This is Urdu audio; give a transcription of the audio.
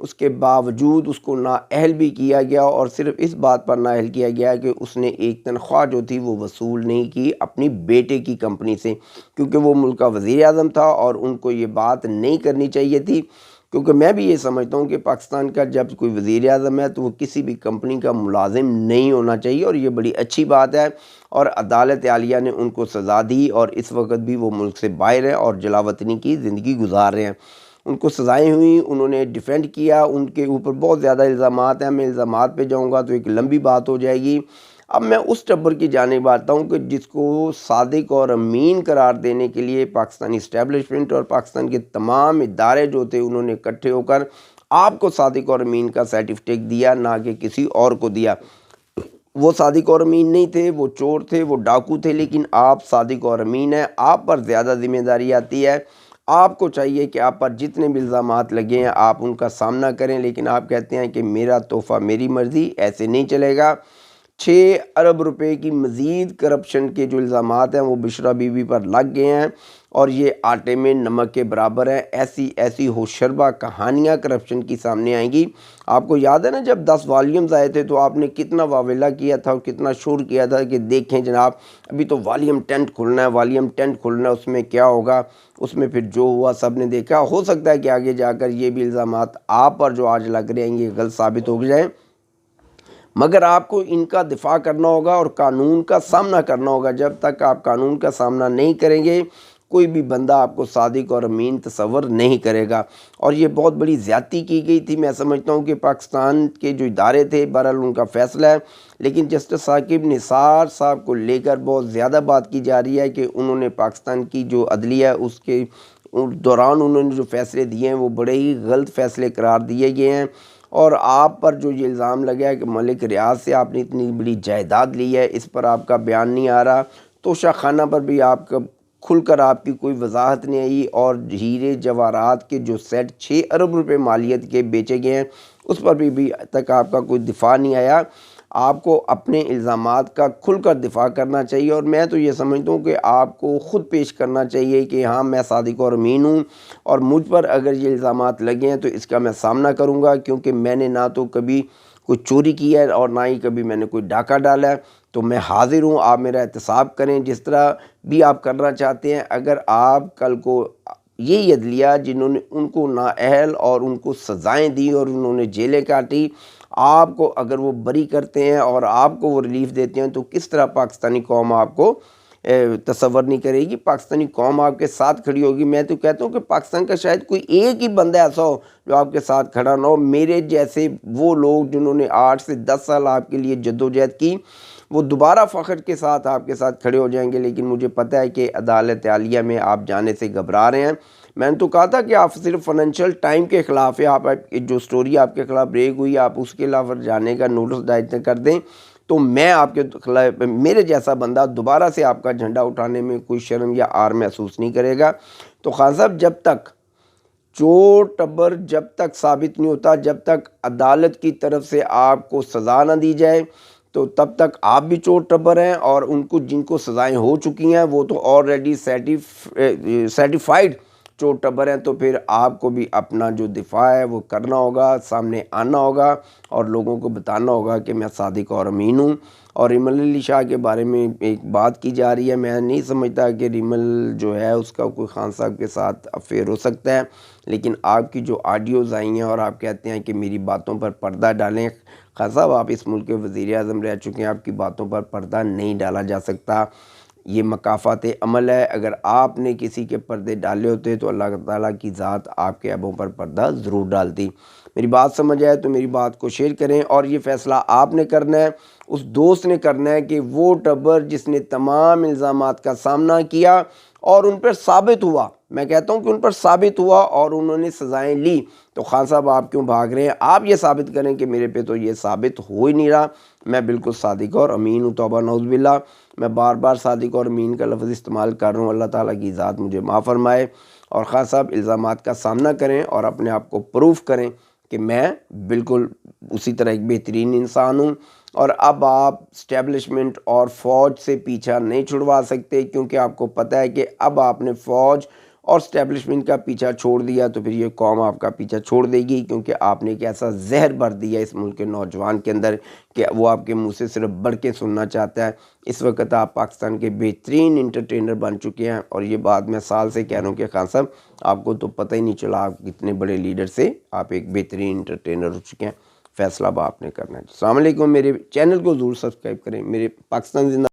اس کے باوجود اس کو نااہل بھی کیا گیا، اور صرف اس بات پر نااہل کیا گیا کہ اس نے ایک تنخواہ جو تھی وہ وصول نہیں کی اپنی بیٹے کی کمپنی سے، کیونکہ وہ ملک کا وزیر اعظم تھا اور ان کو یہ بات نہیں کرنی چاہیے تھی۔ کیونکہ میں بھی یہ سمجھتا ہوں کہ پاکستان کا جب کوئی وزیر اعظم ہے تو وہ کسی بھی کمپنی کا ملازم نہیں ہونا چاہیے، اور یہ بڑی اچھی بات ہے، اور عدالت عالیہ نے ان کو سزا دی، اور اس وقت بھی وہ ملک سے باہر ہیں اور جلا وطنی کی زندگی گزار رہے ہیں۔ ان کو سزائیں ہوئیں، انہوں نے ڈیفینڈ کیا، ان کے اوپر بہت زیادہ الزامات ہیں، میں الزامات پہ جاؤں گا تو ایک لمبی بات ہو جائے گی۔ اب میں اس ٹبر کی جانب آتا ہوں کہ جس کو صادق اور امین قرار دینے کے لیے پاکستانی اسٹیبلشمنٹ اور پاکستان کے تمام ادارے جو تھے انہوں نے اکٹھے ہو کر آپ کو صادق اور امین کا سرٹیفکیٹ دیا، نہ کہ کسی اور کو دیا۔ وہ صادق اور امین نہیں تھے، وہ چور تھے، وہ ڈاکو تھے، لیکن آپ صادق اور امین ہیں، آپ پر زیادہ ذمہ داری آتی ہے۔ آپ کو چاہیے کہ آپ پر جتنے بھی الزامات لگے ہیں آپ ان کا سامنا کریں، لیکن آپ کہتے ہیں کہ میرا تحفہ میری مرضی، ایسے نہیں چلے گا۔ 6 ارب روپے کی مزید کرپشن کے جو الزامات ہیں وہ بشرا بی بی پر لگ گئے ہیں، اور یہ آٹے میں نمک کے برابر ہیں۔ ایسی ہوشربا کہانیاں کرپشن کی سامنے آئیں گی۔ آپ کو یاد ہے نا جب 10 والیومز آئے تھے تو آپ نے کتنا واویلا کیا تھا اور کتنا شور کیا تھا کہ دیکھیں جناب ابھی تو والیوم 10 کھلنا ہے، والیوم 10 کھلنا ہے، اس میں کیا ہوگا۔ اس میں پھر جو ہوا سب نے دیکھا۔ ہو سکتا ہے کہ آگے جا کر یہ بھی الزامات آپ پر جو آج لگ رہے ہیں یہ غلط ثابت ہو جائیں، مگر آپ کو ان کا دفاع کرنا ہوگا اور قانون کا سامنا کرنا ہوگا۔ جب تک آپ قانون کا سامنا نہیں کریں گے کوئی بھی بندہ آپ کو صادق اور امین تصور نہیں کرے گا، اور یہ بہت بڑی زیادتی کی گئی تھی۔ میں سمجھتا ہوں کہ پاکستان کے جو ادارے تھے بہرحال ان کا فیصلہ ہے، لیکن جسٹس ثاقب نثار صاحب کو لے کر بہت زیادہ بات کی جا رہی ہے کہ انہوں نے پاکستان کی جو عدلیہ اس کے دوران انہوں نے جو فیصلے دیے ہیں وہ بڑے ہی غلط فیصلے قرار دیے گئے ہیں، اور آپ پر جو یہ الزام لگا ہے کہ ملک ریاض سے آپ نے اتنی بڑی جائیداد لی ہے، اس پر آپ کا بیان نہیں آ رہا۔ توشہ خانہ پر بھی آپ کا کھل کر آپ کی کوئی وضاحت نہیں آئی، اور ہیرے جواہرات کے جو سیٹ 6 ارب روپے مالیت کے بیچے گئے ہیں اس پر بھی تک آپ کا کوئی دفاع نہیں آیا۔ آپ کو اپنے الزامات کا کھل کر دفاع کرنا چاہیے، اور میں تو یہ سمجھتا ہوں کہ آپ کو خود پیش کرنا چاہیے کہ ہاں میں صادق اور امین ہوں، اور مجھ پر اگر یہ الزامات لگے ہیں تو اس کا میں سامنا کروں گا، کیونکہ میں نے نہ تو کبھی کوئی چوری کی ہے اور نہ ہی کبھی میں نے کوئی ڈاکہ ڈالا ہے۔ تو میں حاضر ہوں، آپ میرا احتساب کریں جس طرح بھی آپ کرنا چاہتے ہیں۔ اگر آپ کل کو یہی عدلیہ جنہوں نے ان کو نااہل اور ان کو سزائیں دی اور انہوں نے جیلیں کاٹی، آپ کو اگر وہ بری کرتے ہیں اور آپ کو وہ ریلیف دیتے ہیں تو کس طرح پاکستانی قوم آپ کو تصور نہیں کرے گی، پاکستانی قوم آپ کے ساتھ کھڑی ہوگی۔ میں تو کہتا ہوں کہ پاکستان کا شاید کوئی ایک ہی بندہ ایسا ہو جو آپ کے ساتھ کھڑا نہ ہو۔ میرے جیسے وہ لوگ جنہوں نے 8 سے 10 سال آپ کے لیے جدوجہد کی وہ دوبارہ فخر کے ساتھ آپ کے ساتھ کھڑے ہو جائیں گے، لیکن مجھے پتہ ہے کہ عدالت عالیہ میں آپ جانے سے گھبرا رہے ہیں۔ میں نے تو کہا تھا کہ آپ صرف فائنینشیل ٹائم کے خلاف ہے، آپ جو سٹوری آپ کے خلاف بریک ہوئی آپ اس کے خلاف جانے کا نوٹس دائر کر دیں تو میں آپ کے خلاف، میرے جیسا بندہ دوبارہ سے آپ کا جھنڈا اٹھانے میں کوئی شرم یا آر محسوس نہیں کرے گا۔ تو خان صاحب جب تک چور ٹبر جب تک ثابت نہیں ہوتا، جب تک عدالت کی طرف سے آپ کو سزا نہ دی جائے تو تب تک آپ بھی چور ٹبر ہیں، اور ان کو جن کو سزائیں ہو چکی ہیں وہ تو آلریڈی سرٹیفائیڈ چور ٹبر ہیں۔ تو پھر آپ کو بھی اپنا جو دفاع ہے وہ کرنا ہوگا، سامنے آنا ہوگا اور لوگوں کو بتانا ہوگا کہ میں صادق اور امین ہوں۔ اور ریمل علی شاہ کے بارے میں ایک بات کی جا رہی ہے، میں نہیں سمجھتا کہ ریمل جو ہے اس کا کوئی خان صاحب کے ساتھ افیئر ہو سکتا ہے، لیکن آپ کی جو آڈیوز آئی ہیں اور آپ کہتے ہیں کہ میری باتوں پر پردہ ڈالیں، خان صاحب آپ اس ملک کے وزیر اعظم رہ چکے ہیں، آپ کی باتوں پر پردہ نہیں ڈالا جا سکتا، یہ مکافات عمل ہے۔ اگر آپ نے کسی کے پردے ڈالے ہوتے تو اللہ تعالیٰ کی ذات آپ کے عیبوں پر پردہ ضرور ڈالتی۔ میری بات سمجھ آئے تو میری بات کو شیئر کریں، اور یہ فیصلہ آپ نے کرنا ہے، اس دوست نے کرنا ہے کہ وہ ٹبر جس نے تمام الزامات کا سامنا کیا اور ان پر ثابت ہوا، میں کہتا ہوں کہ ان پر ثابت ہوا اور انہوں نے سزائیں لی، تو خان صاحب آپ کیوں بھاگ رہے ہیں؟ آپ یہ ثابت کریں کہ میرے پہ تو یہ ثابت ہو ہی نہیں رہا، میں بالکل صادق اور امین ہوں۔ توبہ نعوذ باللہ، میں بار بار صادق اور امین کا لفظ استعمال کر رہا ہوں، اللہ تعالیٰ کی ذات مجھے معاف فرمائے۔ اور خان صاحب الزامات کا سامنا کریں اور اپنے آپ کو پروف کریں کہ میں بالکل اسی طرح ایک بہترین انسان ہوں، اور اب آپ اسٹیبلشمنٹ اور فوج سے پیچھا نہیں چھڑوا سکتے، کیونکہ آپ کو پتہ ہے کہ اب آپ نے فوج اور اسٹیبلشمنٹ کا پیچھا چھوڑ دیا تو پھر یہ قوم آپ کا پیچھا چھوڑ دے گی، کیونکہ آپ نے ایک ایسا زہر بھر دیا اس ملک کے نوجوان کے اندر کہ وہ آپ کے منہ سے صرف بڑھ کے سننا چاہتا ہے۔ اس وقت آپ پاکستان کے بہترین انٹرٹینر بن چکے ہیں، اور یہ بات میں سال سے کہہ رہا ہوں کہ خان صاحب آپ کو تو پتہ ہی نہیں چلا آپ کتنے بڑے لیڈر سے آپ ایک بہترین انٹرٹینر ہو چکے ہیں۔ فیصلہ اب آپ نے کرنا ہے۔ السلام علیکم، میرے چینل کو ضرور سبسکرائب کریں۔ میرے پاکستان زندہ